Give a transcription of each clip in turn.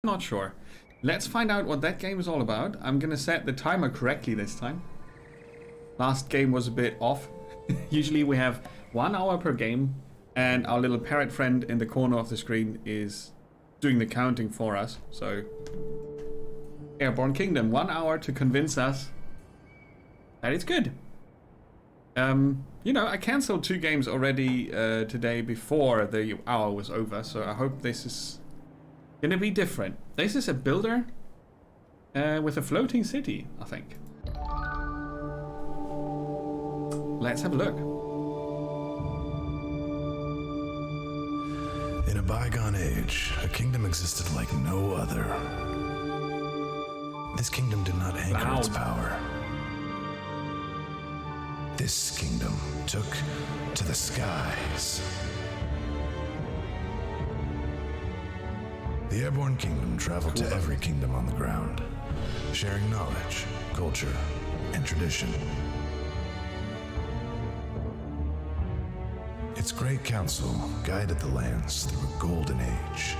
Not sure. Let's find out what that game is all about. I'm gonna set the timer correctly this time. Last game was a bit off. Usually we have 1 hour per game, and our little parrot friend in the corner of the screen is doing the counting for us. So, Airborne Kingdom, 1 hour to convince us that it's good. You know, I cancelled 2 games already today before the hour was over, so I hope this is gonna be different. This is a builder with a floating city, I think. Let's have a look. In a bygone age, a kingdom existed like no other. This kingdom did not anchor its power. This kingdom took to the skies. The Airborne Kingdom traveled to every kingdom on the ground, sharing knowledge, culture, and tradition. Its great council guided the lands through a golden age.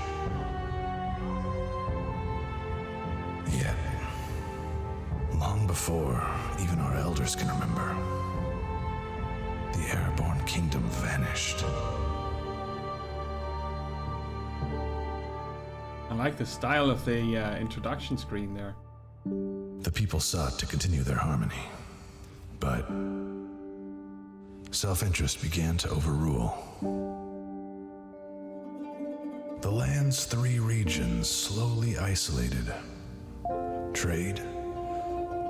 Yet, long before even our elders can remember, the Airborne Kingdom vanished. I like the style of the introduction screen there. The people sought to continue their harmony, but self-interest began to overrule. The land's 3 regions slowly isolated. Trade,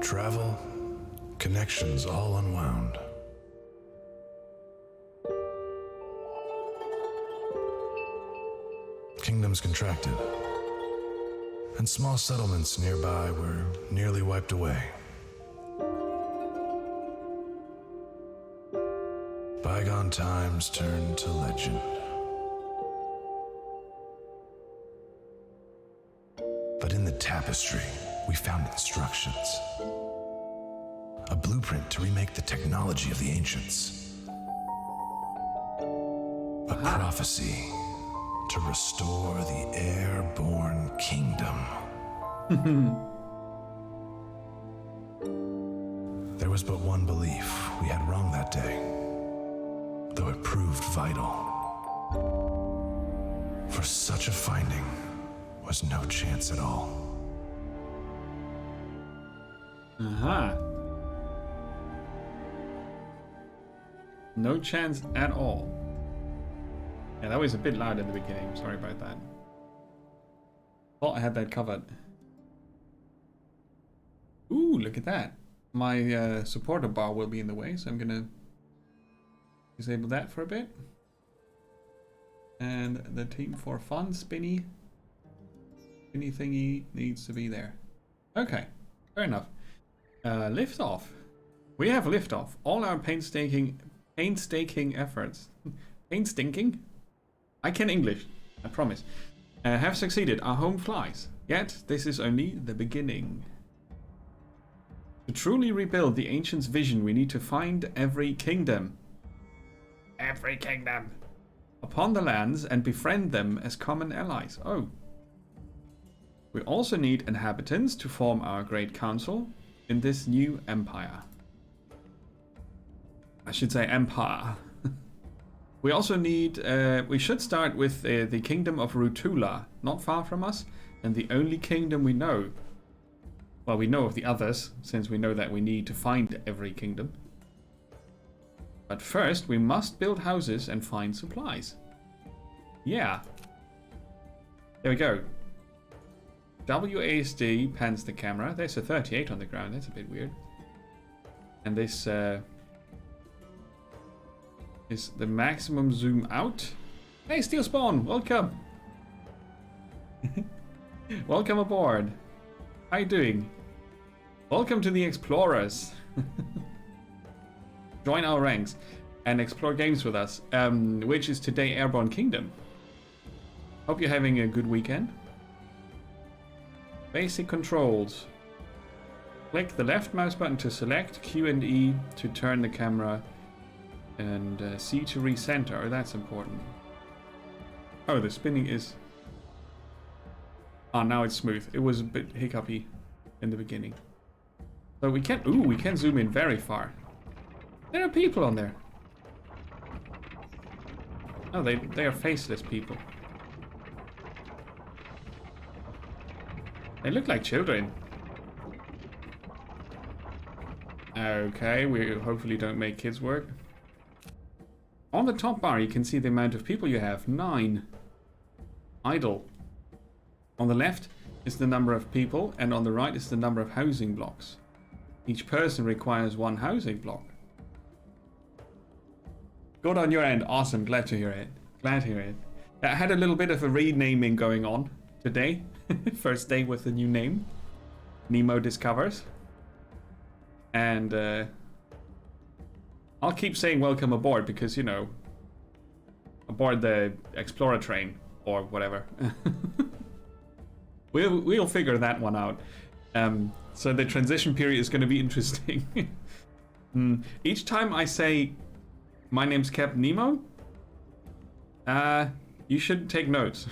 travel, connections all unwound. Kingdoms contracted, and small settlements nearby were nearly wiped away. Bygone times turned to legend. But in the tapestry, we found instructions. A blueprint to remake the technology of the ancients. A prophecy to restore the Airborne Kingdom. There was but one belief we had wrong that day, though it proved vital. For such a finding was no chance at all. No chance at all. Yeah, that was a bit loud at the beginning. Sorry about that. Thought I had that covered. Ooh, look at that. My supporter bar will be in the way, so I'm gonna disable that for a bit. And the team for fun spinny thingy needs to be there. Okay, fair enough. Lift off. We have lift off. All our painstaking efforts. Painstaking? I can English, I promise. Have succeeded. Our home flies. Yet, this is only the beginning. To truly rebuild the ancients' vision, we need to find every kingdom. Every kingdom. Upon the lands and befriend them as common allies. Oh. We also need inhabitants to form our great council in this new empire. I should say empire. We also need, we should start with the kingdom of Rutula, not far from us, and the only kingdom we know. Well, we know of the others, since we know that we need to find every kingdom. But first, we must build houses and find supplies. Yeah. There we go. WASD pans the camera. There's a 38 on the ground, that's a bit weird. And this, is the maximum zoom out. Hey, Steel Spawn, welcome. Welcome aboard. How you doing? Welcome to the Explorers. Join our ranks and explore games with us, which is today Airborne Kingdom. Hope you're having a good weekend. Basic controls. Click the left mouse button to select, Q and E to turn the camera, and C to recenter. Oh, that's important. Oh, the spinning is... Ah, now it's smooth. It was a bit hiccupy in the beginning. So we can... Ooh, we can zoom in very far. There are people on there. Oh, they are faceless people. They look like children. Okay, we hopefully don't make kids work. On the top bar, you can see the amount of people you have. 9. Idle. On the left is the number of people, and on the right is the number of housing blocks. Each person requires 1 housing block. Good on your end. Awesome. Glad to hear it. Glad to hear it. I had a little bit of a renaming going on today. First day with the new name. Nemo Discovers. And I'll keep saying welcome aboard because, you know, aboard the Explorer train or whatever. We'll figure that one out. So the transition period is going to be interesting. Each time I say my name's Captain Nemo, you should take notes.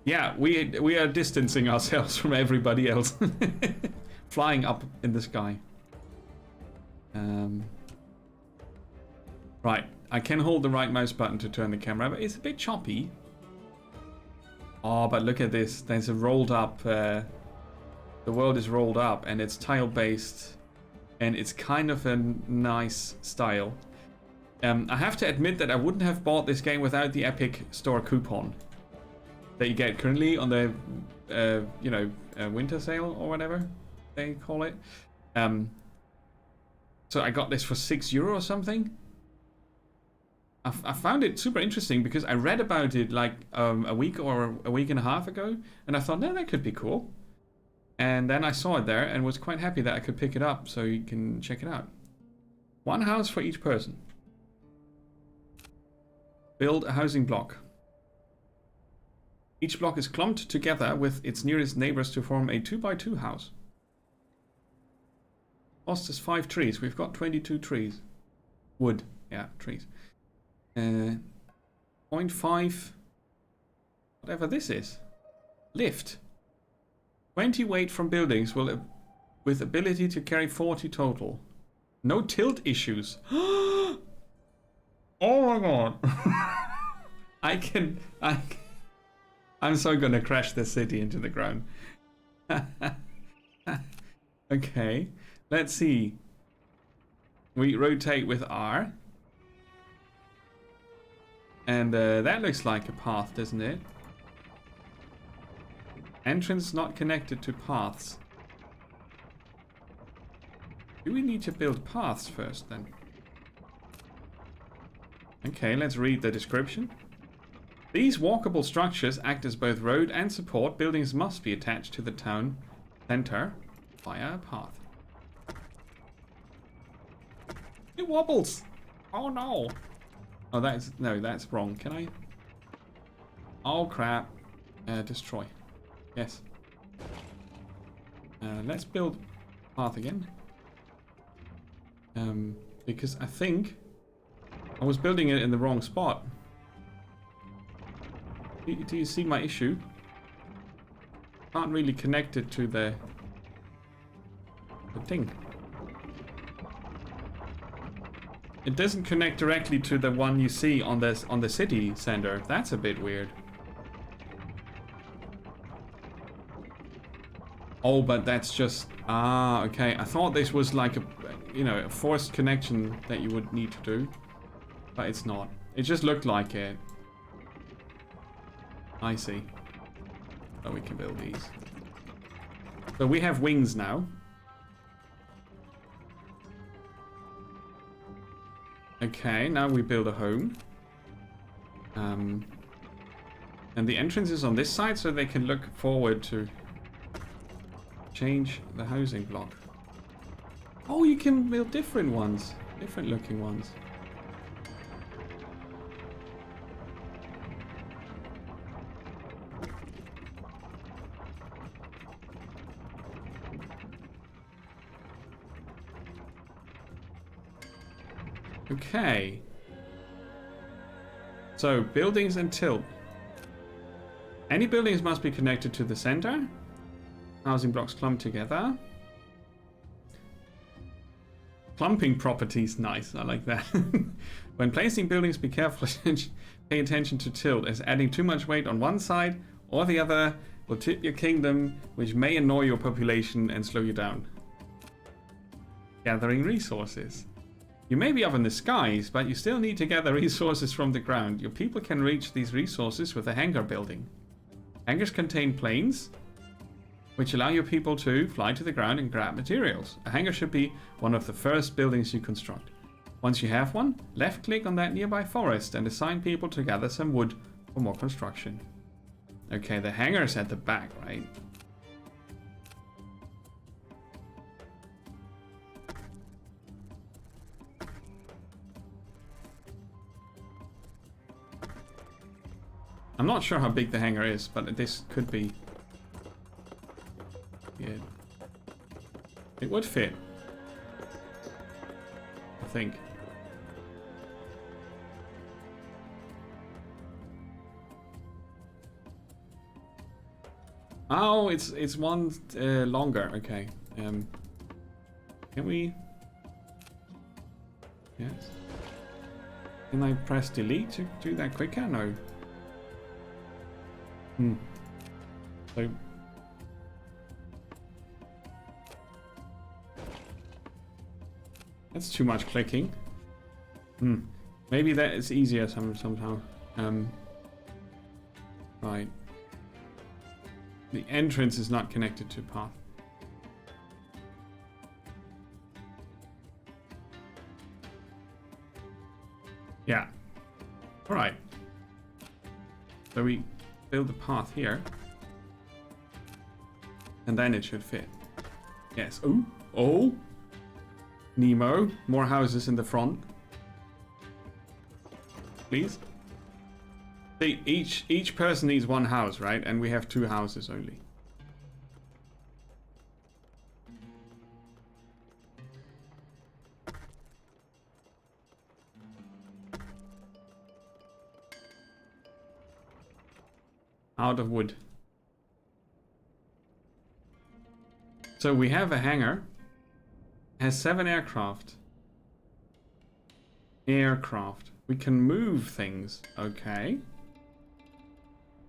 Yeah, we are distancing ourselves from everybody else. Flying up in the sky. Right, I can hold the right mouse button to turn the camera, but it's a bit choppy. Oh, but look at this. There's a rolled up... the world is rolled up and it's tile-based. And it's kind of a nice style. I have to admit that I wouldn't have bought this game without the Epic Store coupon that you get currently on the, winter sale or whatever they call it. So I got this for €6 or something. I found it super interesting because I read about it like a week or a week and a half ago, and I thought, no, that could be cool. And then I saw it there and was quite happy that I could pick it up, so you can check it out. 1 house for each person. Build a housing block. Each block is clumped together with its nearest neighbors to form a 2x2 house. Cost us 5 trees. We've got 22 trees. Wood. Yeah, trees. 0.5... whatever this is. Lift. 20 weight from buildings will with ability to carry 40 total. No tilt issues. Oh my god. I'm so gonna crash this city into the ground. Okay, let's see. We rotate with R. And that looks like a path, doesn't it? Entrance not connected to paths. Do we need to build paths first then? Okay, let's read the description. These walkable structures act as both road and support. Buildings must be attached to the town center via a path. It wobbles! Oh no! Oh, that's wrong. Can I? Oh crap. Destroy. Yes. Let's build path again. Because I think I was building it in the wrong spot. Do you see my issue? Can't really connect it to the thing. It doesn't connect directly to the one you see on the city center. That's a bit weird. Oh, but that's just... Ah, okay. I thought this was like a forced connection that you would need to do. But it's not. It just looked like it. I see. So we can build these. So we have wings now. Okay, now we build a home. And the entrance is on this side so they can look forward to change the housing block. Oh, you can build different ones. Different looking ones. Okay. So, buildings and tilt. Any buildings must be connected to the center. Housing blocks clump together. Clumping properties, nice, I like that. When placing buildings, be careful and pay attention to tilt, as adding too much weight on one side or the other will tip your kingdom, which may annoy your population and slow you down. Gathering resources. You may be up in the skies, but you still need to gather resources from the ground. Your people can reach these resources with a hangar building. Hangars contain planes, which allow your people to fly to the ground and grab materials. A hangar should be one of the first buildings you construct. Once you have one, left-click on that nearby forest and assign people to gather some wood for more construction. Okay, the hangar's at the back, right? I'm not sure how big the hangar is, but this could be... Yeah. It would fit. I think. Oh, it's one longer. Okay. Can we? Yes. Can I press delete to do that quicker? No. So. That's too much clicking. Maybe that is easier somehow. Right. The entrance is not connected to path. Yeah. Alright. So we build the path here. And then it should fit. Yes. Oh! Oh! Nemo, more houses in the front. Please. See, each person needs one house, right? And we have 2 houses only. Out of wood. So we have a hangar. Has 7 aircraft. Aircraft. We can move things. Okay.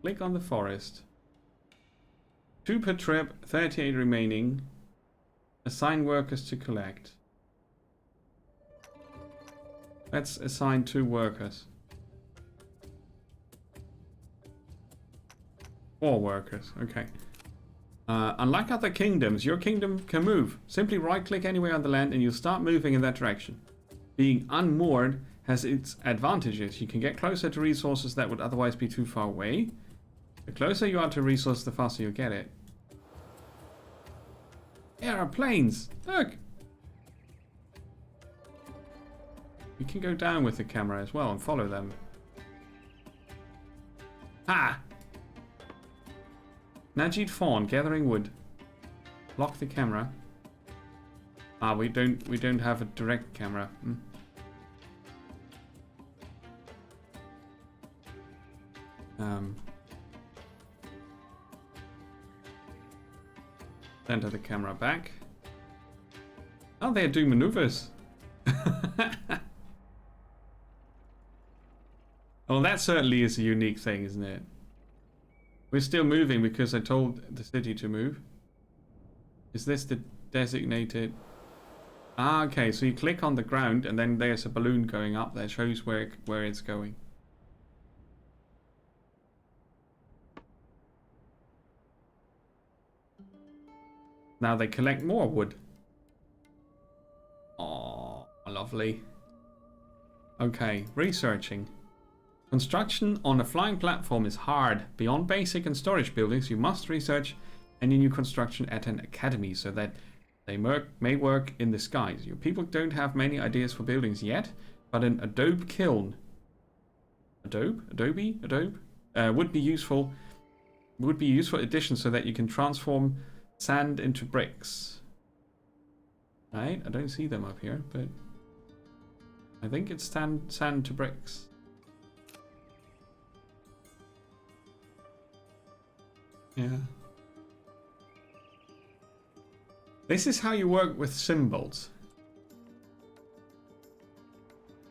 Click on the forest. 2 per trip, 38 remaining. Assign workers to collect. Let's assign 2 workers. 4 workers. Okay. Unlike other kingdoms, your kingdom can move. Simply right-click anywhere on the land and you'll start moving in that direction. Being unmoored has its advantages. You can get closer to resources that would otherwise be too far away. The closer you are to a resource, the faster you'll get it. There are planes! Look! You can go down with the camera as well and follow them. Ha! Najid Fawn, gathering wood. Lock the camera. Ah, we don't have a direct camera. Center the camera back. Oh, they're doing maneuvers. Well, that certainly is a unique thing, isn't it? We're still moving because I told the city to move. Is this the designated... Ah, okay, so you click on the ground and then there's a balloon going up that shows where it's going. Now they collect more wood. Oh, lovely. Okay, researching. Construction on a flying platform is hard. Beyond basic and storage buildings, you must research any new construction at an academy so that they may work in the skies. Your people don't have many ideas for buildings yet, but an adobe kiln Adobe would be useful addition so that you can transform sand into bricks. Right, I don't see them up here, but I think it's sand to bricks. Yeah. This is how you work with symbols.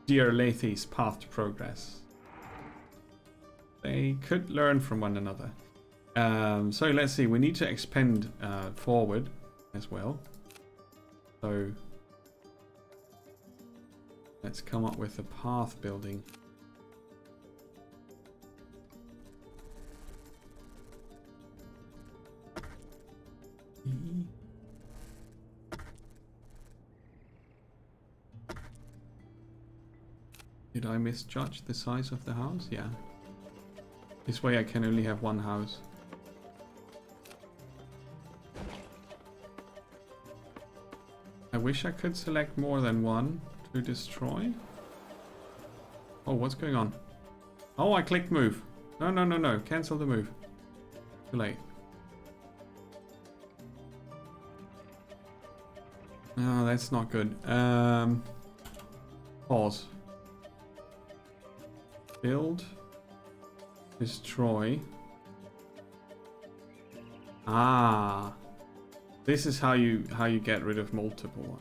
Dear Lathy's path to progress. They could learn from one another. So let's see, we need to expand forward as well. So let's come up with a path building. Did I misjudge the size of the house? Yeah. This way I can only have one house. I wish I could select more than one to destroy. Oh, what's going on? Oh, I clicked move. No, no, no, no. Cancel the move. Too late. Oh, that's not good. Pause. Build. Destroy. Ah. This is how you get rid of multiple.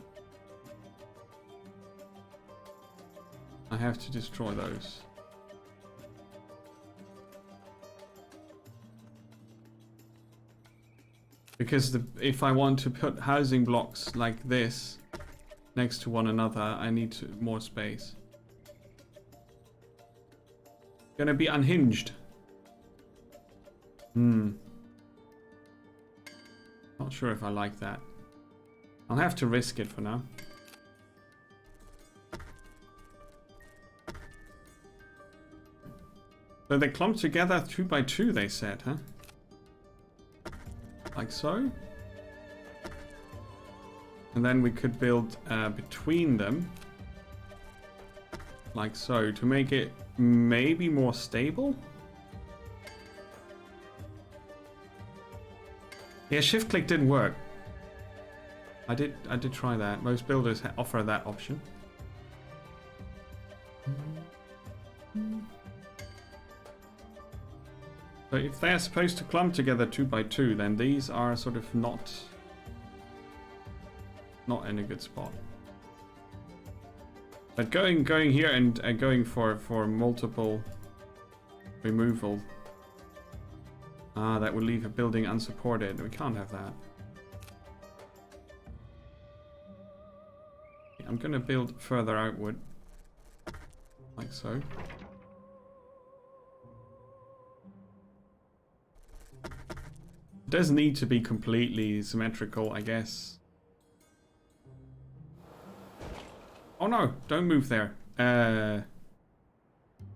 I have to destroy those. Because if I want to put housing blocks like this next to one another, I need more space. Gonna be unhinged. Not sure if I like that. I'll have to risk it for now. So they clump together 2 by 2, they said, huh? Like so. And then we could build between them. Like so, to make it maybe more stable. Yeah, shift click didn't work. I did try that. Most builders offer that option. So if they're supposed to clump together 2 by 2, then these are sort of not in a good spot. But going here and going for multiple removal, that would leave a building unsupported. We can't have that. I'm gonna build further outward, like so. It does need to be completely symmetrical, I guess. Oh no, don't move there. A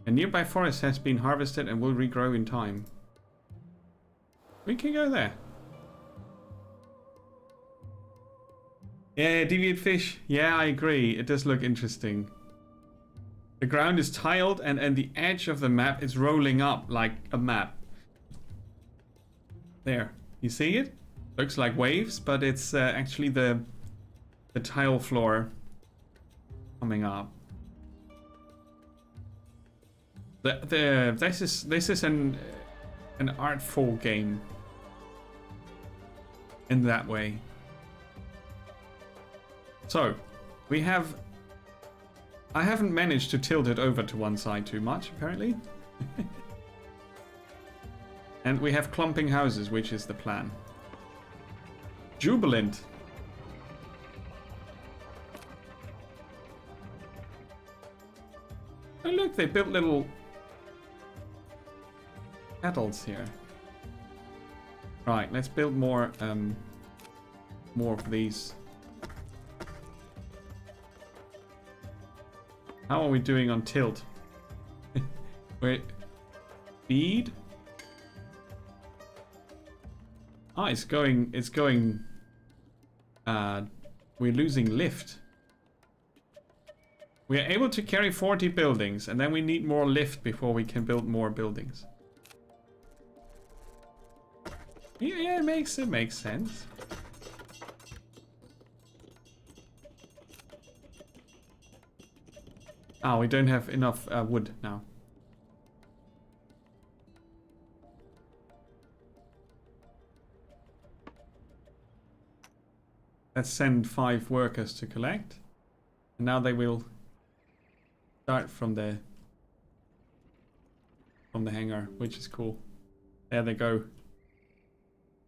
nearby forest has been harvested and will regrow in time. We can go there. Yeah, deviant fish. Yeah, I agree. It does look interesting. The ground is tiled and the edge of the map is rolling up like a map. There. You see it? Looks like waves, but it's actually the tile floor coming up. This is an artful game in that way. So we have. I haven't managed to tilt it over to one side too much, apparently. And we have clumping houses, which is the plan. Jubilant. Oh look, they built little petals here. Right, let's build more of these. How are we doing on tilt? Wait, speed? Ah, it's going, we're losing lift. We are able to carry 40 buildings, and then we need more lift before we can build more buildings. Yeah, it makes sense. Ah, we don't have enough wood now. Let's send 5 workers to collect. And now they will start from the hangar, which is cool. There they go.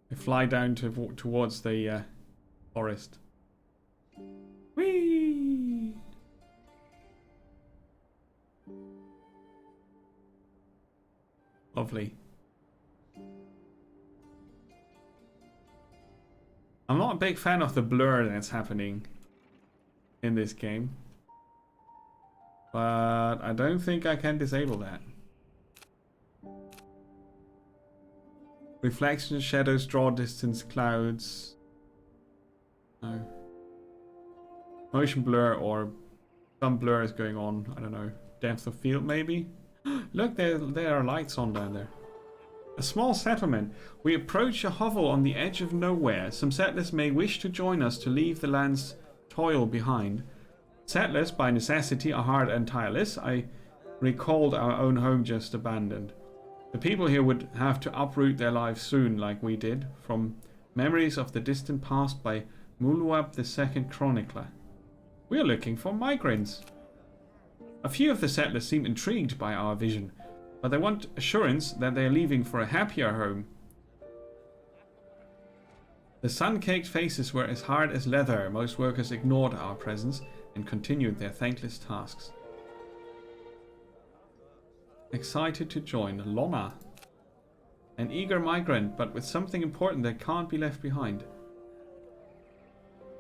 They fly down towards the forest. Whee! Lovely. I'm not a big fan of the blur that's happening in this game. But I don't think I can disable that. Reflections, shadows, draw distance, clouds. No. Motion blur or some blur is going on. I don't know. Depth of field maybe? Look, there are lights on down there. A small settlement. We approach a hovel on the edge of nowhere. Some settlers may wish to join us to leave the land's toil behind. Settlers, by necessity, are hard and tireless. I recalled our own home just abandoned. The people here would have to uproot their lives soon, like we did, from memories of the distant past by Muluab the Second Chronicler. We are looking for migrants. A few of the settlers seem intrigued by our vision, but they want assurance that they are leaving for a happier home. The sun-caked faces were as hard as leather. Most workers ignored our presence and continued their thankless tasks. Excited to join Lona. An eager migrant, but with something important that can't be left behind.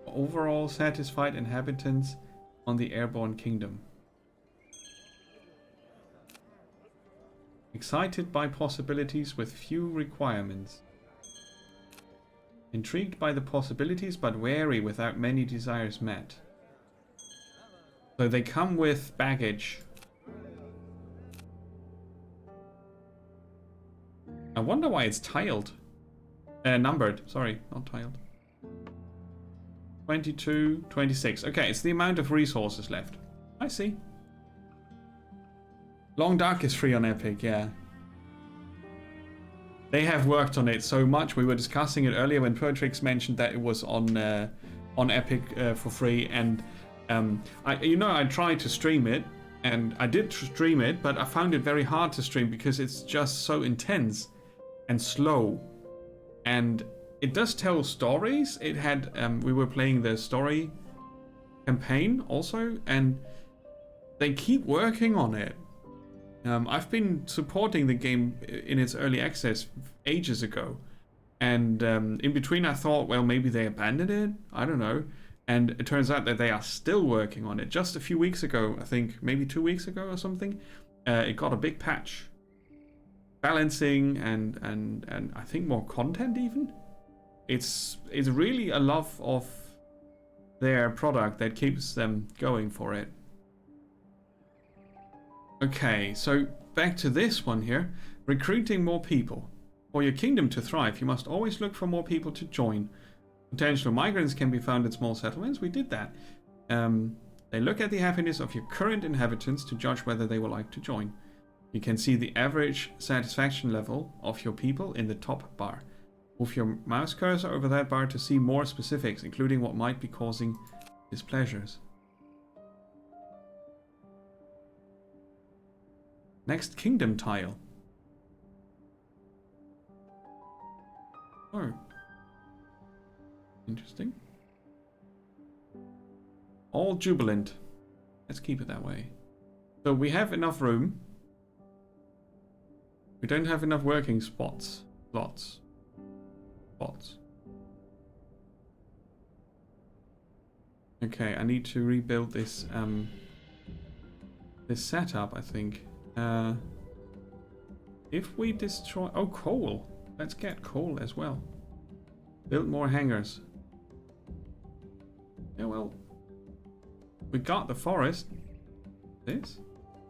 Overall satisfied inhabitants on the Airborne kingdom. Excited by possibilities with few requirements. Intrigued by the possibilities but wary without many desires met. So they come with baggage. I wonder why it's tiled. Numbered, sorry, not tiled. 22, 26. Okay, it's the amount of resources left. I see. Long Dark is free on Epic, yeah. They have worked on it so much. We were discussing it earlier when Pertrix mentioned that it was on Epic for free, and I tried to stream it, and I did stream it, but I found it very hard to stream because it's just so intense and slow, and it does tell stories. It had we were playing the story campaign also, and they keep working on it. I've been supporting the game in its early access ages ago, and in between I thought, well, maybe they abandoned it, I don't know, and it turns out that they are still working on it. Just a few weeks ago, I think maybe 2 weeks ago or something, it got a big patch. Balancing and I think more content even. It's really a love of their product that keeps them going for it. Okay, so back to this one here. Recruiting more people. For your kingdom to thrive, you must always look for more people to join. Potential migrants can be found in small settlements. We did that. They look at the happiness of your current inhabitants to judge whether they would like to join. You can see the average satisfaction level of your people in the top bar. Move your mouse cursor over that bar to see more specifics, including what might be causing displeasures. Next kingdom tile. Oh. Interesting. All jubilant. Let's keep it that way. So we have enough room. We don't have enough working spots. Spots. Okay, I need to rebuild this this setup, I think. If we destroy... Oh, coal. Let's get coal as well. Build more hangars. Yeah, well... We got the forest. This.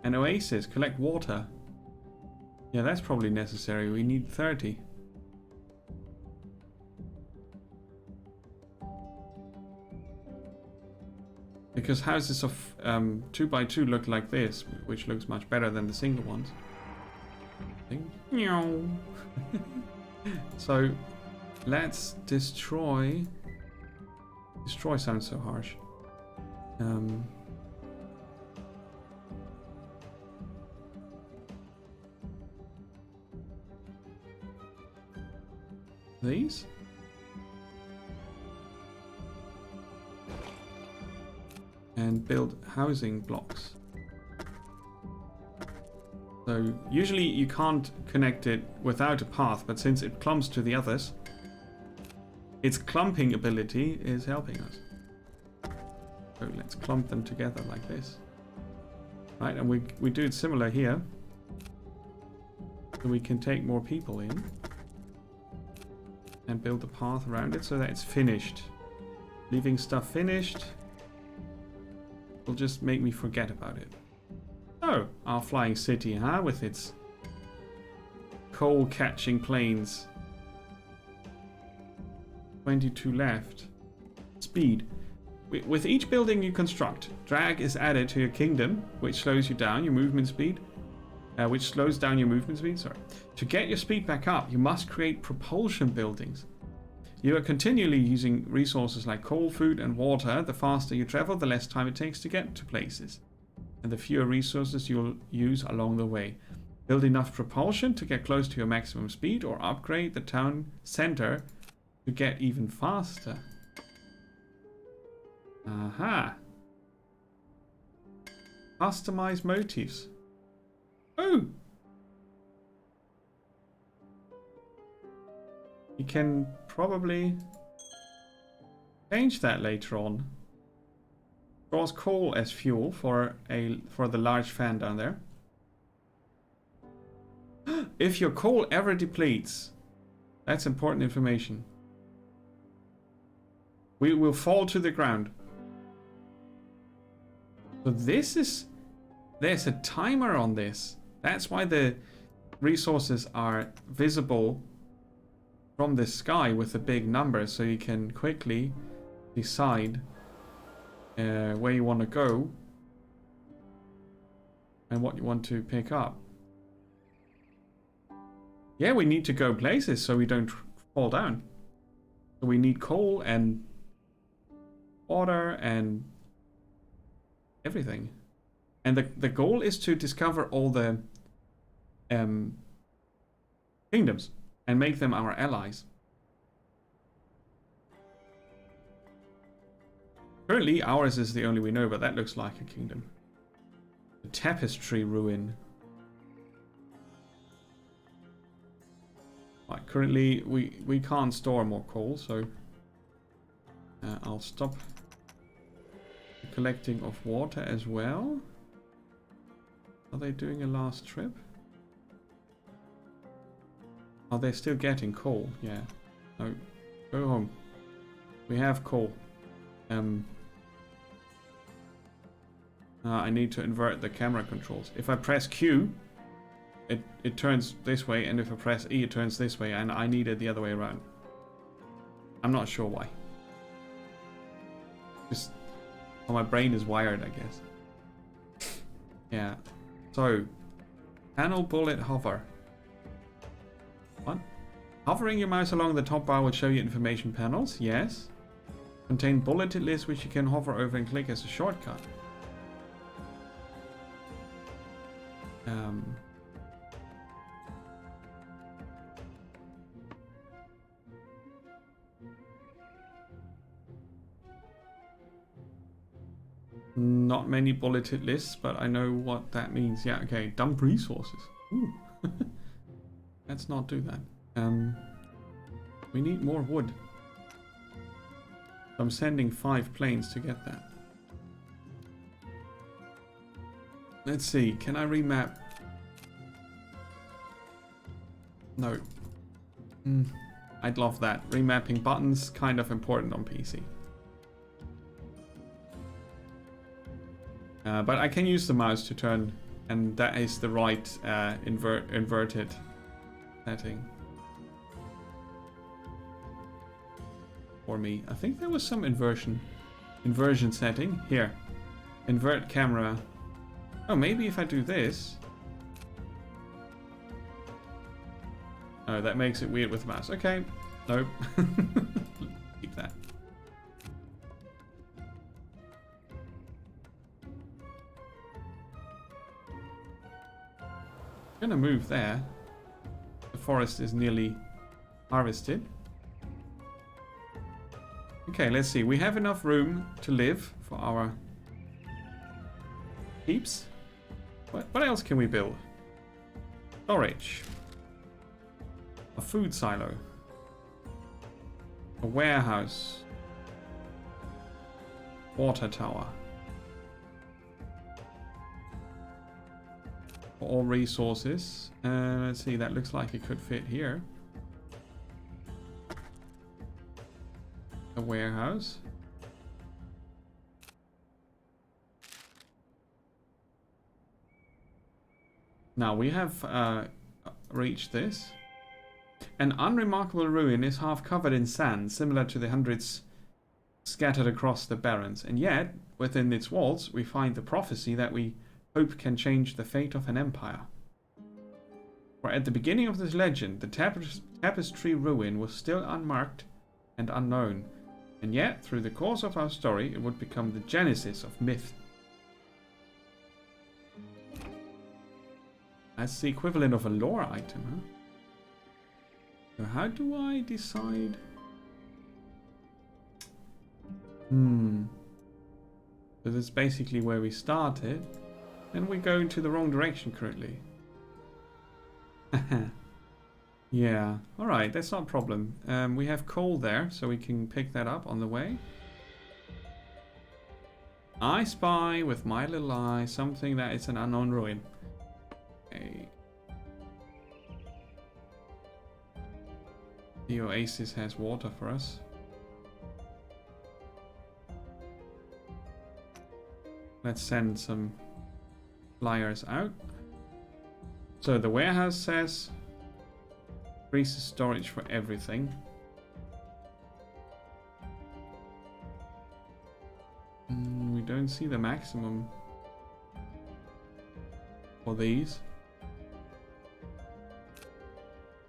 An oasis. Collect water. Yeah, that's probably necessary. We need 30. Because houses of 2x2 look like this, which looks much better than the single ones. So let's destroy Destroy sounds so harsh. These? And build housing blocks. So usually you can't connect it without a path, but since it clumps to the others, its clumping ability is helping us. So let's clump them together like this. Right, and we do it similar here. So we can take more people in. And build a path around it so that it's finished. Leaving stuff finished will just make me forget about it. Oh, our flying city, huh? With its coal catching planes. 22 left. Speed. With each building you construct, drag is added to your kingdom, which slows you down your movement speed. Which slows down your movement speed, sorry. To get your speed back up, you must create propulsion buildings. You are continually using resources like coal, food, and water. The faster you travel, the less time it takes to get to places. And the fewer resources you'll use along the way. Build enough propulsion to get close to your maximum speed, or upgrade the town center to get even faster. Aha. Customize motifs. Oh! You can probably change that later on. Draws coal as fuel for the large fan down there. If your coal ever depletes, that's important information. We will fall to the ground. So there's a timer on this. That's why the resources are visible from the sky with a big number, so you can quickly decide where you want to go and what you want to pick up. Yeah, we need to go places so we don't fall down. So we need coal and water and everything. And the goal is to discover all the kingdoms and make them our allies. Currently, ours is the only we know, but that looks like a kingdom. The tapestry ruin. Right, currently, we can't store more coal, so I'll stop the collecting of water as well. Are they doing a last trip? Are they still getting coal? Yeah. No. Go home. We have coal. I need to invert the camera controls. If I press Q, it turns this way, and if I press E, it turns this way, and I need it the other way around. I'm not sure why. Just how my brain is wired, I guess. Yeah. So, panel bullet hover. What? Hovering your mouse along the top bar will show you information panels. Yes. Contain bulleted lists which you can hover over and click as a shortcut. Not many bulleted lists, but I know what that means. Yeah, okay. Dump resources. Ooh. Let's not do that. We need more wood. I'm sending 5 planes to get that. Let's see. Can I remap? No. I'd love that. Remapping buttons, kind of important on PC. But I can use the mouse to turn, and that is the right inverted setting for me. I think there was some inversion setting here. Invert camera. Oh, maybe if I do this. Oh, that makes it weird with the mouse. Okay, nope. Keep that. gonna move there. The forest is nearly harvested. Okay, let's see. We have enough room to live for our peeps. What else can we build? Storage. A food silo. A warehouse. Water tower. For all resources. Let's see, that looks like it could fit here. A warehouse. Now we have reached this. An unremarkable ruin is half covered in sand, similar to the hundreds scattered across the barrens, and yet, within its walls, we find the prophecy that we hope can change the fate of an empire. For at the beginning of this legend, the tapestry ruin was still unmarked and unknown, and yet, through the course of our story, it would become the genesis of myth. That's the equivalent of a lore item, huh? So how do I decide? So that's basically where we started. And we're going to the wrong direction currently. Yeah, alright, that's not a problem. We have coal there, so we can pick that up on the way. I spy with my little eye something that is an unknown ruin. Okay. The oasis has water for us. Let's send some flyers out. So the warehouse says increases storage for everything. We don't see the maximum for these.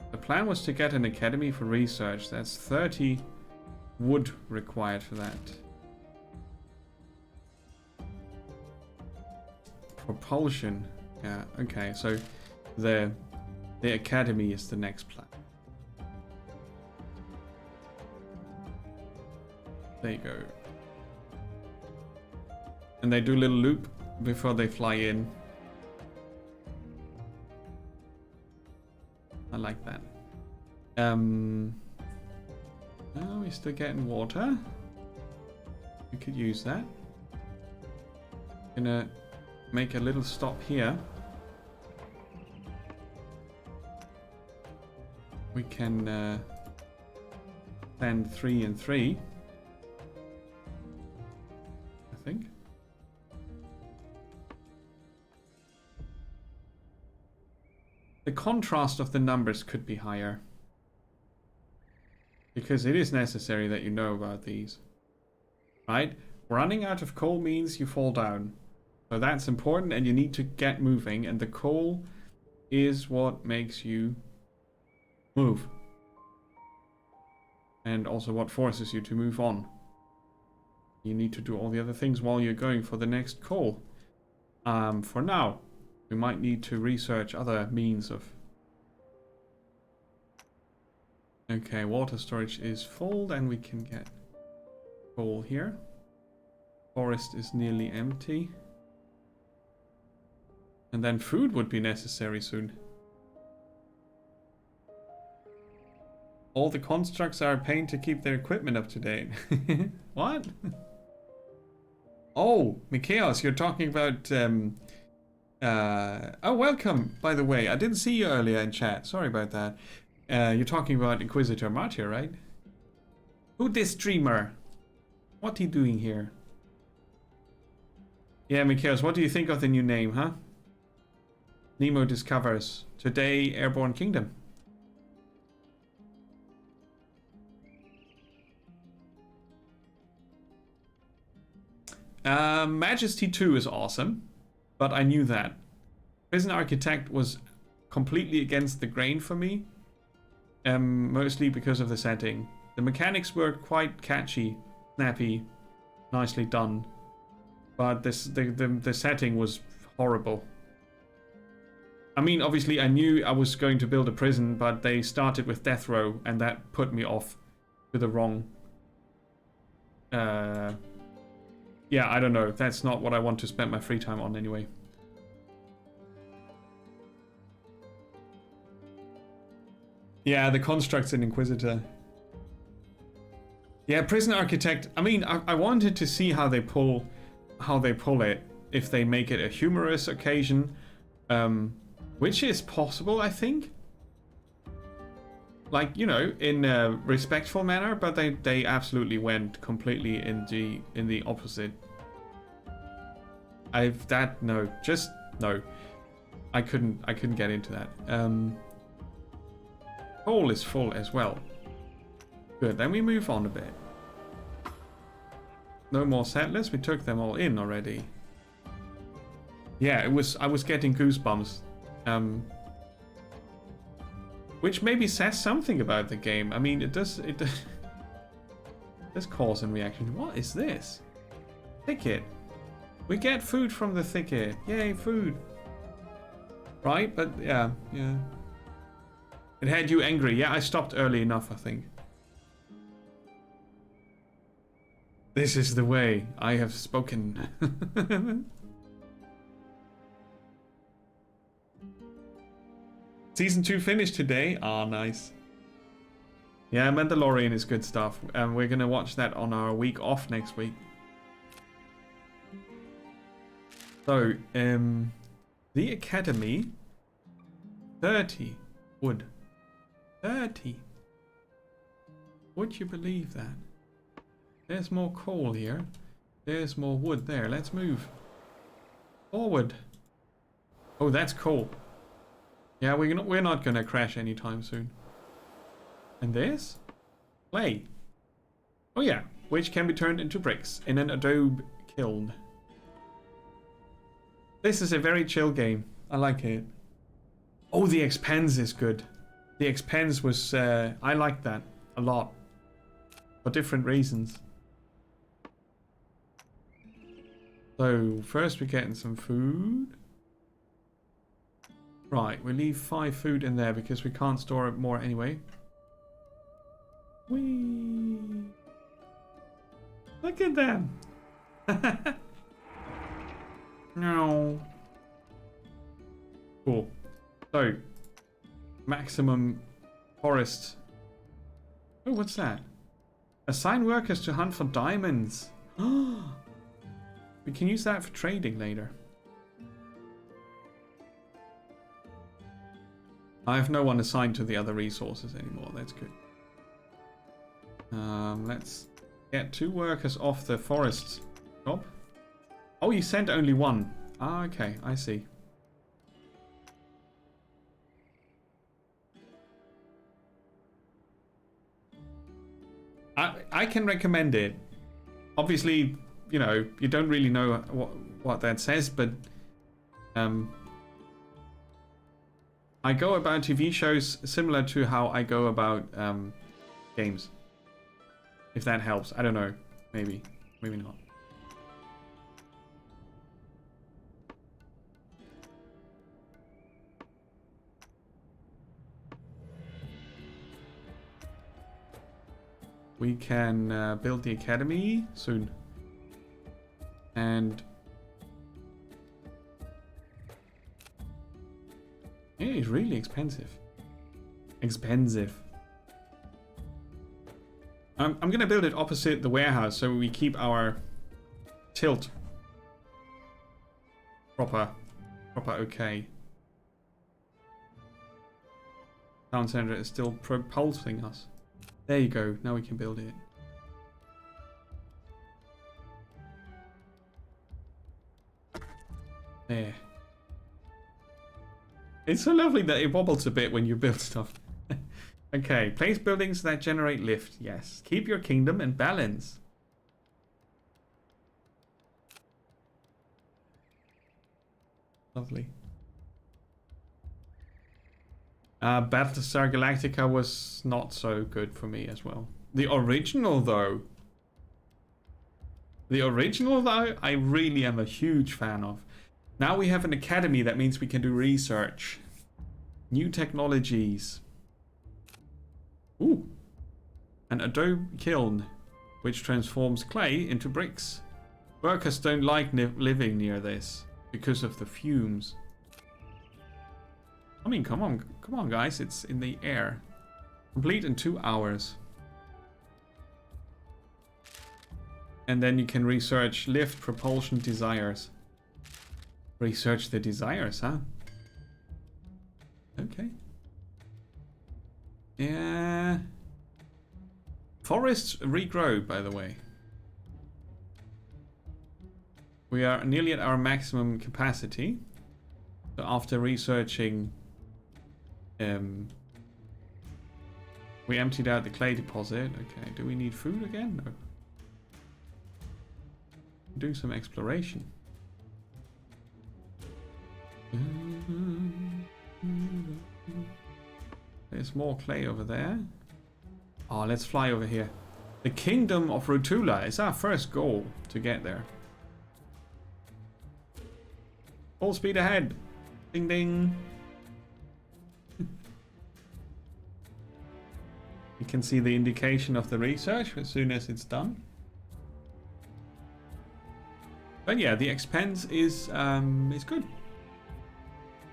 The plan was to get an academy for research. That's 30 wood required for that. Propulsion. Yeah, okay, so the academy is the next plan. There you go. And they do a little loop before they fly in. I like that. Oh, we're still getting water. We could use that. Gonna make a little stop here. We can send 3 and 3. I think. The contrast of the numbers could be higher. Because it is necessary that you know about these. Right? Running out of coal means you fall down. So that's important and you need to get moving. And the coal is what makes you move. And also what forces you to move on. You need to do all the other things while you're going for the next coal. For now. We might need to research other means of... Okay, water storage is full, then we can get coal here. Forest is nearly empty. And then food would be necessary soon. All the constructs are a pain to keep their equipment up to date. What? Oh, Mikhails, you're talking about... oh, welcome, by the way. I didn't see you earlier in chat. Sorry about that. You're talking about Inquisitor Martyr, right? Who this streamer? What he doing here? Yeah, Mikhails, what do you think of the new name, huh? Nemo discovers today Airborne Kingdom. Majesty 2 is awesome. But I knew that. Prison Architect was completely against the grain for me. Mostly because of the setting. The mechanics were quite catchy, snappy, nicely done. But the setting was horrible. I mean, obviously I knew I was going to build a prison, but they started with death row, and that put me off to the wrong... yeah, I don't know. That's not what I want to spend my free time on anyway. Yeah, the constructs in Inquisitor. Yeah, prison architect. I mean, I wanted to see how they pull it. If they make it a humorous occasion, which is possible, I think. Like, you know, in a respectful manner, but they absolutely went completely in the opposite. No. I couldn't get into that. Coal is full as well. Good, then we move on a bit. No more settlers, we took them all in already. Yeah, I was getting goosebumps. Which maybe says something about the game. I mean, it does cause a reaction. What is this? Thicket. We get food from the thicket. Yay, food. Right, but yeah. It had you angry. Yeah, I stopped early enough, I think. This is the way. I have spoken. Season 2 finished today. Ah, nice. Yeah, Mandalorian is good stuff. We're gonna watch that on our week off next week. So, the Academy. 30 wood. 30. Would you believe that? There's more coal here. There's more wood there. Let's move. Forward. Oh, that's cool. Yeah, we're not gonna crash anytime soon. And this? Clay. Oh yeah, which can be turned into bricks in an adobe kiln. This is a very chill game. I like it. Oh, the Expanse is good. The Expanse was... I liked that a lot. For different reasons. So, first we're getting some food. Right, we leave 5 food in there because we can't store it more anyway. Whee! Look at them! No. Cool. So, maximum forest. Oh, what's that? Assign workers to hunt for diamonds. We can use that for trading later. I have no one assigned to the other resources anymore. That's good. Let's get 2 workers off the forest job. Oh, you sent only 1. Ah, okay. I see. I can recommend it. Obviously, you know, you don't really know what that says, but I go about TV shows similar to how I go about games. If that helps. I don't know. Maybe. Maybe not. We can build the academy soon. And... yeah, it's really expensive. Expensive. I'm gonna build it opposite the warehouse so we keep our tilt proper okay. Town center is still propulsing us. There you go. Now we can build it. There. It's so lovely that it wobbles a bit when you build stuff. Okay, place buildings that generate lift. Yes. Keep your kingdom in balance. Lovely. Battlestar Galactica was not so good for me as well. The original, though, I really am a huge fan of. Now we have an academy, that means we can do research. New technologies. Ooh. An adobe kiln, which transforms clay into bricks. Workers don't like living near this because of the fumes. I mean, come on, guys! It's in the air. Complete in 2 hours. And then you can research lift propulsion desires. Research the desires, huh? Okay. Yeah. Forests regrow, by the way. We are nearly at our maximum capacity. So after researching, we emptied out the clay deposit. Okay, do we need food again? No. Do some exploration. There's more clay over there. Oh, let's fly over here. The Kingdom of Rutula is our first goal to get there. Full speed ahead. Ding ding. You can see the indication of the research as soon as it's done. But yeah, the expense is good.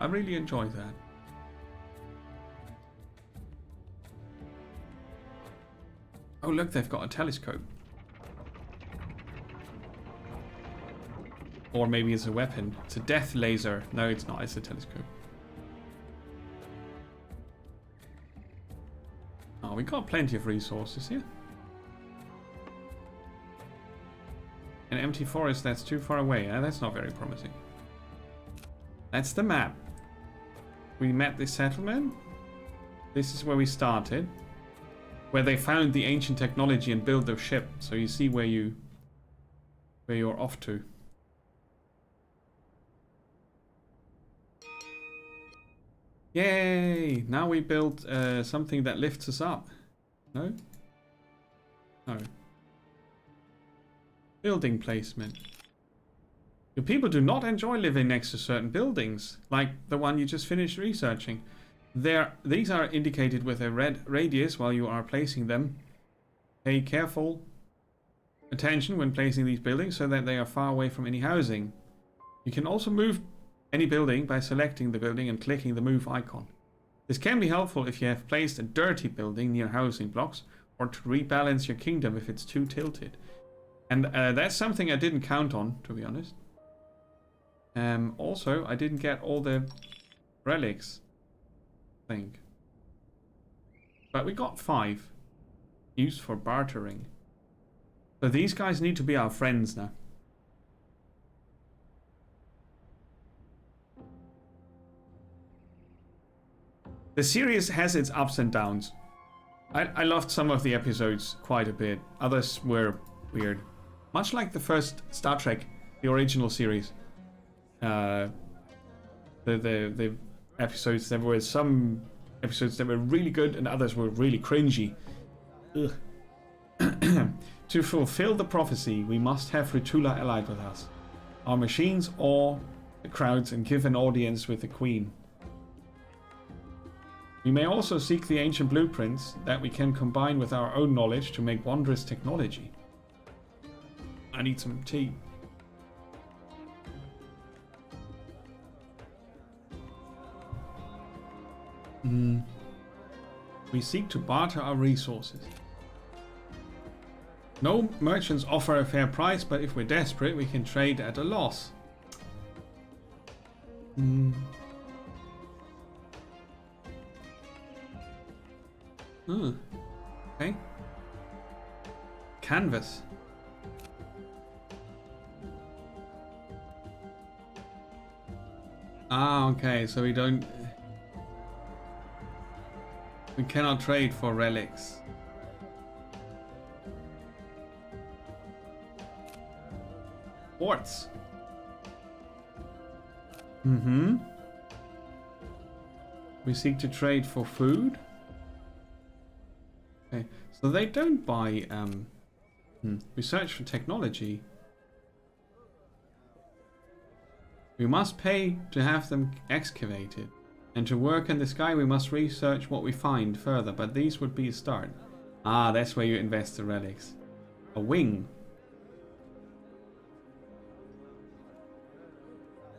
I really enjoy that. Oh look, they've got a telescope. Or maybe it's a weapon. It's a death laser. No, it's not. It's a telescope. Oh, we got plenty of resources here. An empty forest that's too far away. That's not very promising. That's the map. We met this settlement. This is where we started. Where they found the ancient technology and built their ship. So you see where you're off to. Yay! Now we built something that lifts us up. No? No. Building placement. Your people do not enjoy living next to certain buildings, like the one you just finished researching. These are indicated with a red radius while you are placing them. Pay careful attention when placing these buildings so that they are far away from any housing. You can also move any building by selecting the building and clicking the move icon. This can be helpful if you have placed a dirty building near housing blocks or to rebalance your kingdom if it's too tilted. And that's something I didn't count on, to be honest. Also, I didn't get all the relics, I think. But we got 5 used for bartering. So these guys need to be our friends now. The series has its ups and downs. I loved some of the episodes quite a bit. Others were weird. Much like the first Star Trek, the original series. The episodes, there were some episodes that were really good and others were really cringy. Ugh. To fulfill the prophecy, we must have Rutula allied with us. Our machines awe the crowds and give an audience with the Queen. We may also seek the ancient blueprints that we can combine with our own knowledge to make wondrous technology. I need some tea. We seek to barter our resources. No merchants offer a fair price, but if we're desperate, we can trade at a loss. Okay. Canvas. Ah, okay, so we cannot trade for relics. Quartz. We seek to trade for food. Okay, so they don't buy we search for technology. We must pay to have them excavated. And to work in the sky, we must research what we find further, but these would be a start. Ah, that's where you invest the relics. A wing.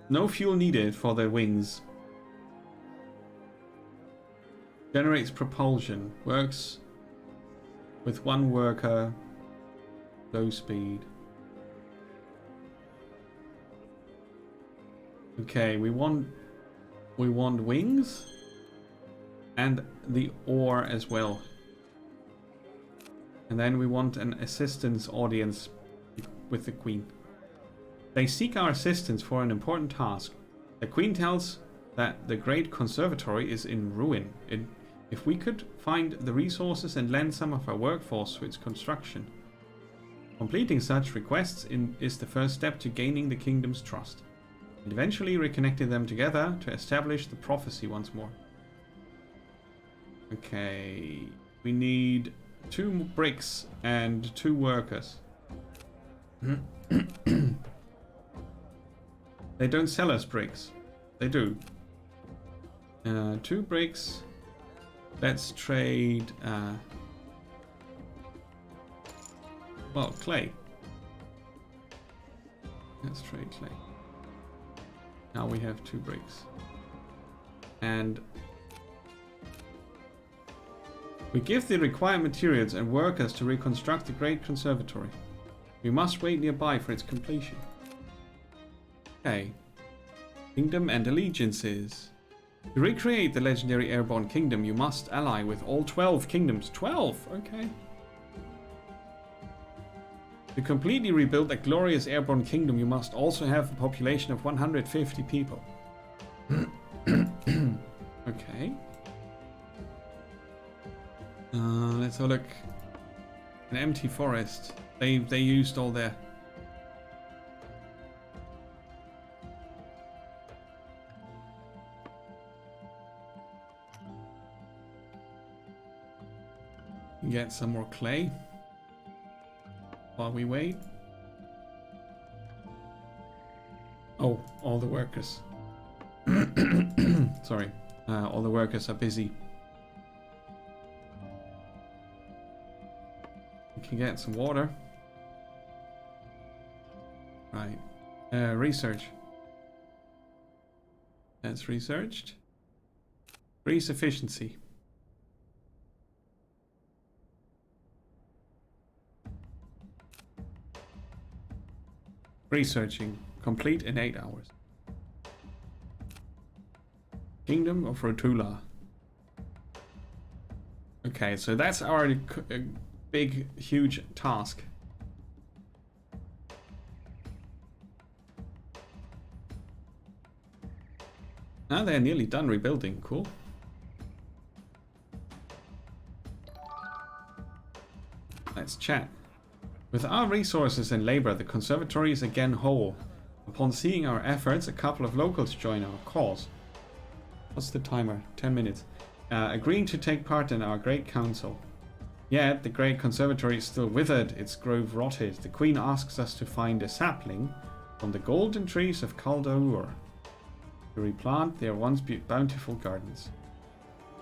No fuel needed for the wings. Generates propulsion. Works with one worker. Low speed. Okay, we want wings and the ore as well. And then we want an assistance audience with the Queen. They seek our assistance for an important task. The Queen tells that the Great Conservatory is in ruin. If we could find the resources and lend some of our workforce to its construction. Completing such requests is the first step to gaining the kingdom's trust. And eventually reconnecting them together to establish the prophecy once more. Okay, we need 2 bricks and 2 workers. They don't sell us bricks. They do. 2 bricks. Let's trade... well, clay. Let's trade clay. Now we have 2 bricks. And... we give the required materials and workers to reconstruct the Great Conservatory. We must wait nearby for its completion. Okay. Kingdom and allegiances. To recreate the legendary Airborne kingdom, you must ally with all 12 kingdoms. 12? Okay. To completely rebuild a glorious Airborne kingdom, you must also have a population of 150 people. Okay. Let's have a look. An empty forest. They used all their... Get some more clay while we wait. Oh, all the workers. Sorry, all the workers are busy. We can get some water. Right. Research. That's researched. Increase efficiency. Researching. Complete in 8 hours. Kingdom of Rotula. Okay, so that's our big, huge task. Now they're nearly done rebuilding. Cool. Let's chat. With our resources and labor, the conservatory is again whole. Upon seeing our efforts, a couple of locals join our cause. What's the timer? 10 minutes. Agreeing to take part in our great council. Yet, the great conservatory is still withered, its grove rotted. The queen asks us to find a sapling from the golden trees of Kaldaur to replant their once bountiful gardens.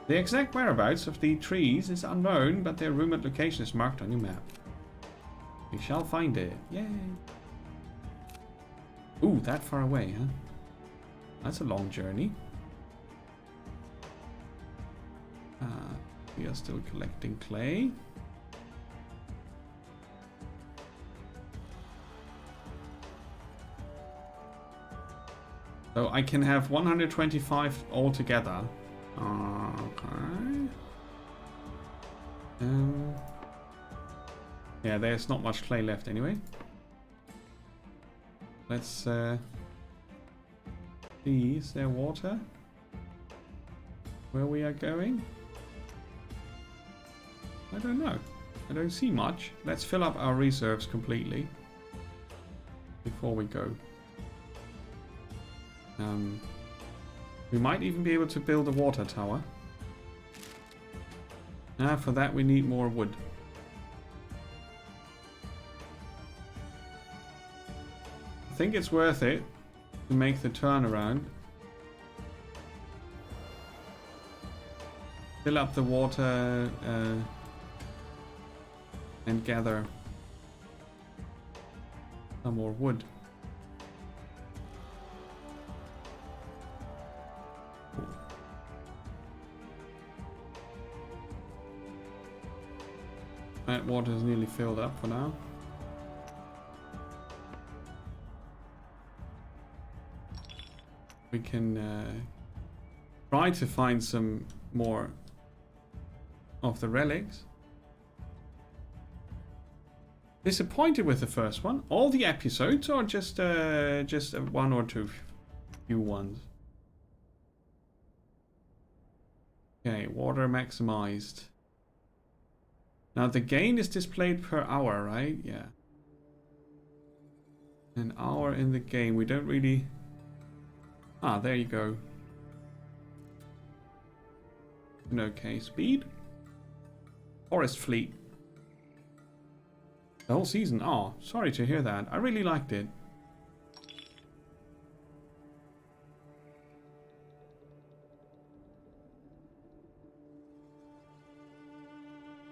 The exact whereabouts of the trees is unknown, but their rumored location is marked on your map. We shall find it. Yay! Ooh, that far away, huh? That's a long journey. We are still collecting clay. So I can have 125 altogether. Okay. Yeah, there's not much clay left anyway. Let's see, is there water where we are going? I don't know. I don't see much. Let's fill up our reserves completely before we go. We might even be able to build a water tower. For that we need more wood. I think it's worth it to make the turnaround. fill up the water and gather some more wood. That water is nearly filled up for now. We can try to find some more of the relics. Disappointed with the first one. All the episodes, or just one or two few ones? Okay, water maximized. Now the gain is displayed per hour, right? Yeah. An hour in the game. We don't really... Ah, there you go. An okay speed. Forest Fleet. The whole season. Oh, sorry to hear that. I really liked it.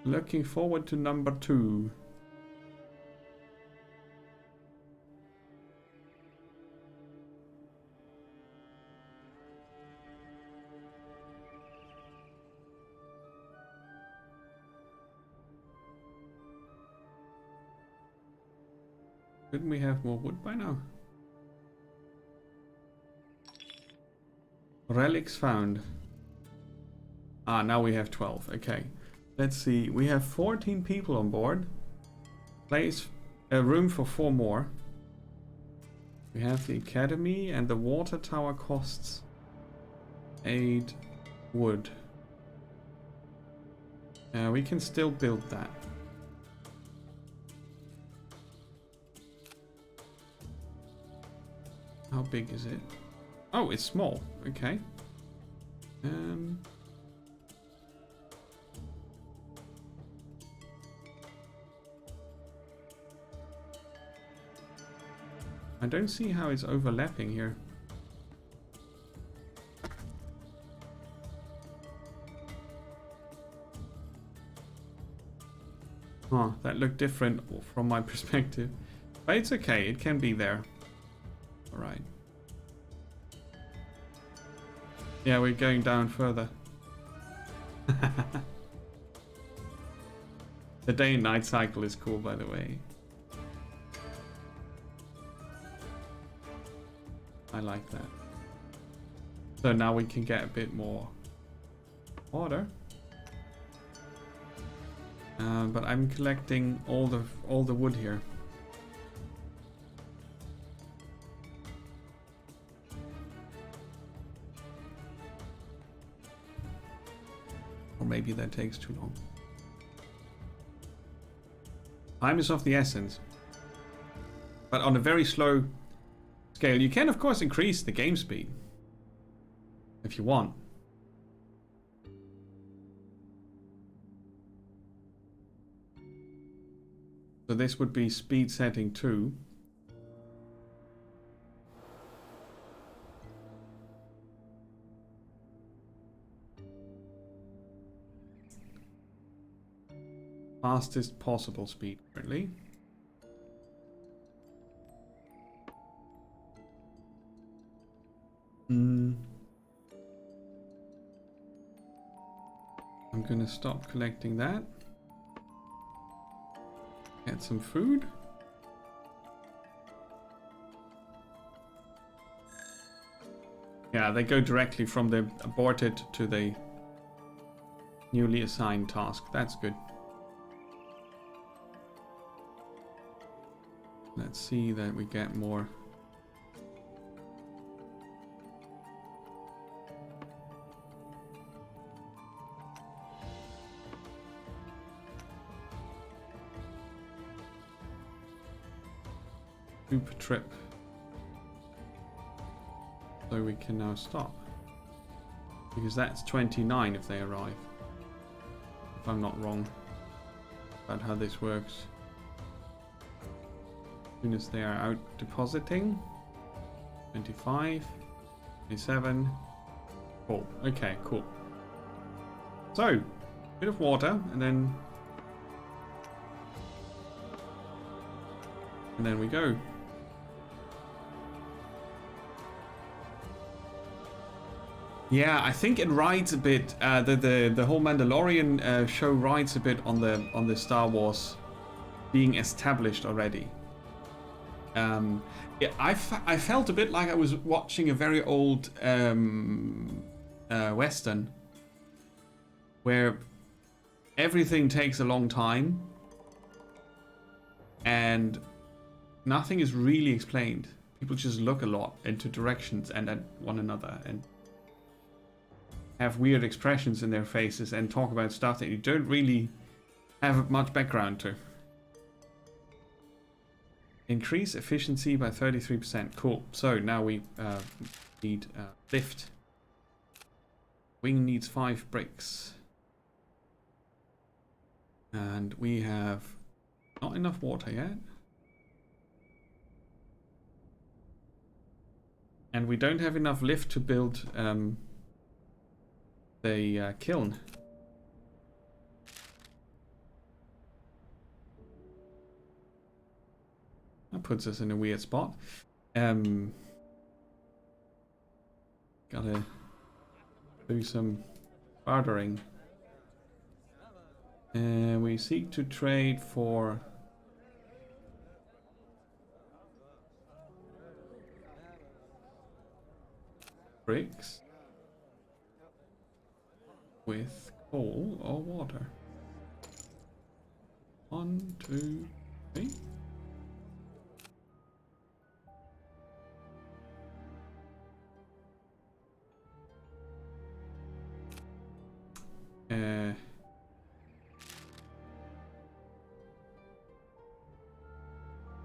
Looking forward to number 2. Couldn't we have more wood by now? Relics found. Ah, now we have 12. Okay. Let's see. We have 14 people on board. Place a room for 4 more. We have the academy, and the water tower costs 8 wood. We can still build that. How big is it? Oh, it's small. Okay. I don't see how it's overlapping here. Huh, that looked different from my perspective. But it's okay, it can be there. Alright. Yeah, we're going down further. The day and night cycle is cool, by the way. I like that. So now we can get a bit more water. But I'm collecting all the wood here. Or maybe that takes too long. Time is of the essence. But on a very slow scale. You can of course increase the game speed if you want. So this would be speed setting 2. Fastest possible speed currently. I'm gonna stop collecting that. Get some food. Yeah, they go directly from the aborted to the newly assigned task. That's good. Let's see that we get more. Super trip. So we can now stop. Because that's 29 if they arrive. If I'm not wrong about how this works. As soon as they are out depositing. 25, 27. Cool. Okay, cool. So, bit of water, and then we go. Yeah, I think it rides a bit. The whole Mandalorian show rides a bit on the Star Wars being established already. Yeah, I felt a bit like I was watching a very old Western, where everything takes a long time and nothing is really explained. People just look a lot into directions and at one another and have weird expressions in their faces and talk about stuff that you don't really have much background to. Increase efficiency by 33%. Cool. So now we need lift. Wing needs 5 bricks. And we have not enough water yet. And we don't have enough lift to build the kiln. That puts us in a weird spot. Gotta do some bartering. We seek to trade for bricks with coal or water. 1, 2, 3.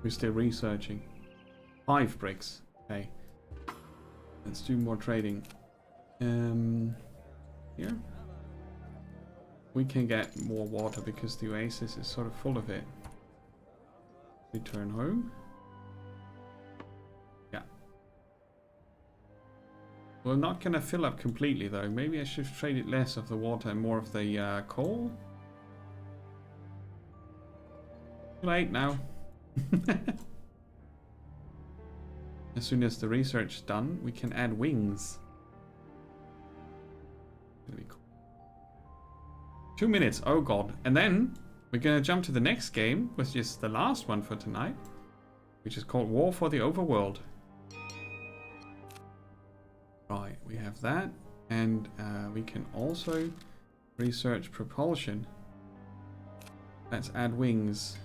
We're still researching. 5 bricks. Okay. Let's do more trading. Here. We can get more water because the oasis is sort of full of it. Return home. Yeah. We're not gonna fill up completely though. Maybe I should trade it less of the water and more of the coal. Too late now. As soon as the research is done, we can add wings. That'll be cool. 2 minutes, oh god. And then we're gonna jump to the next game, which is the last one for tonight, which is called War for the Overworld. Right, we have that, and we can also research propulsion. Let's add wings.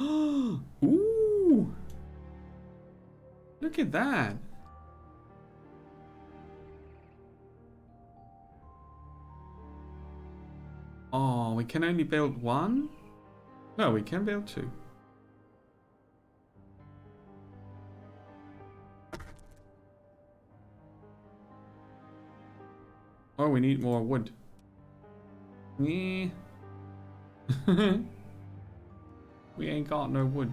Ooh! Look at that! Oh, we can only build 1? No, we can build 2. Oh, we need more wood. Yeah. We ain't got no wood.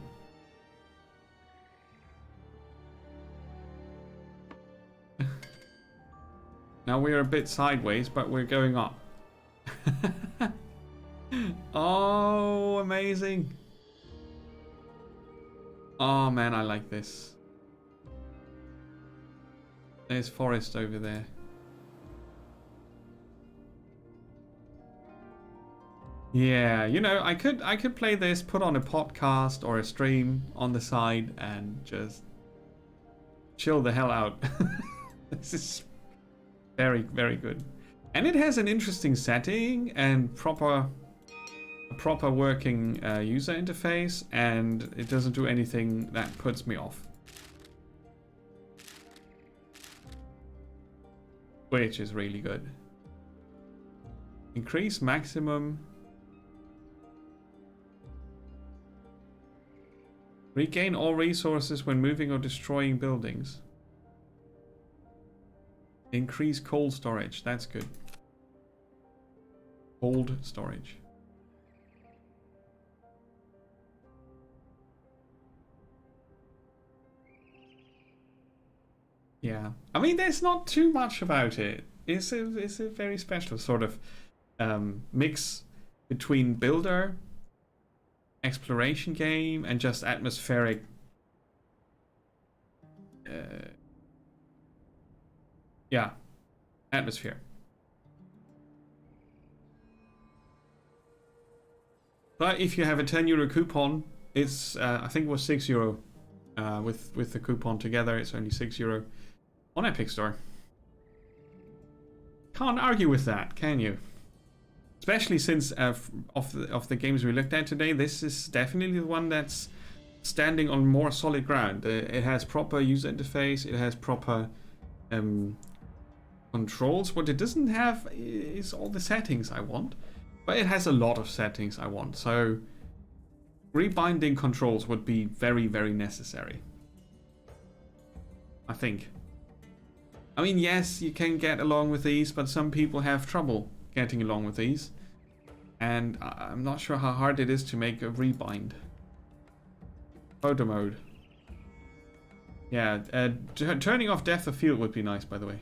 Now we're a bit sideways, but we're going up. Oh, amazing. Oh man, I like this. There's forest over there. Yeah, you know, I could play this, put on a podcast or a stream on the side and just chill the hell out. This is very, very good. And it has an interesting setting and a proper working user interface, and it doesn't do anything that puts me off. Which is really good. Increase maximum. Regain all resources when moving or destroying buildings. Increase cold storage. That's good. Cold storage. Yeah, I mean, there's not too much about it. It's a very special sort of mix between builder, exploration game, and just atmospheric. Yeah, atmosphere. But if you have a 10 euro coupon, it's I think it was 6 euro. With the coupon together, it's only 6 euro on Epic Store. Can't argue with that, can you? Especially since of the games we looked at today, this is definitely the one that's standing on more solid ground. It has proper user interface. It has proper controls. What it doesn't have is all the settings I want, but it has a lot of settings I want. So rebinding controls would be very, very necessary, I think. I mean, yes, you can get along with these, but some people have trouble getting along with these. And I'm not sure how hard it is to make a rebind. Photo mode. Yeah, turning off depth of field would be nice, by the way.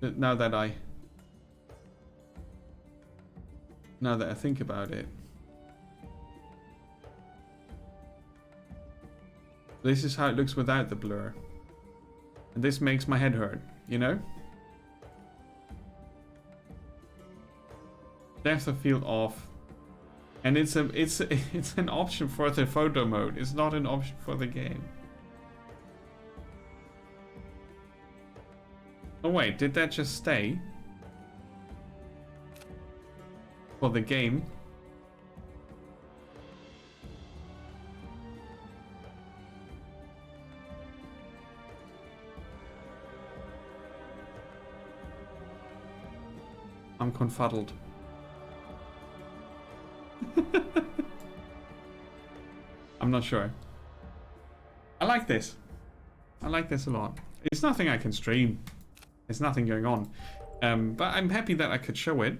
Now that I think about it. This is how it looks without the blur. And this makes my head hurt, you know? Depth of field off. And it's an option for the photo mode. It's not an option for the game. Oh wait, did that just stay? For the game? I'm confuddled. I'm not sure. I like this. I like this a lot. It's nothing I can stream. There's nothing going on. But I'm happy that I could show it.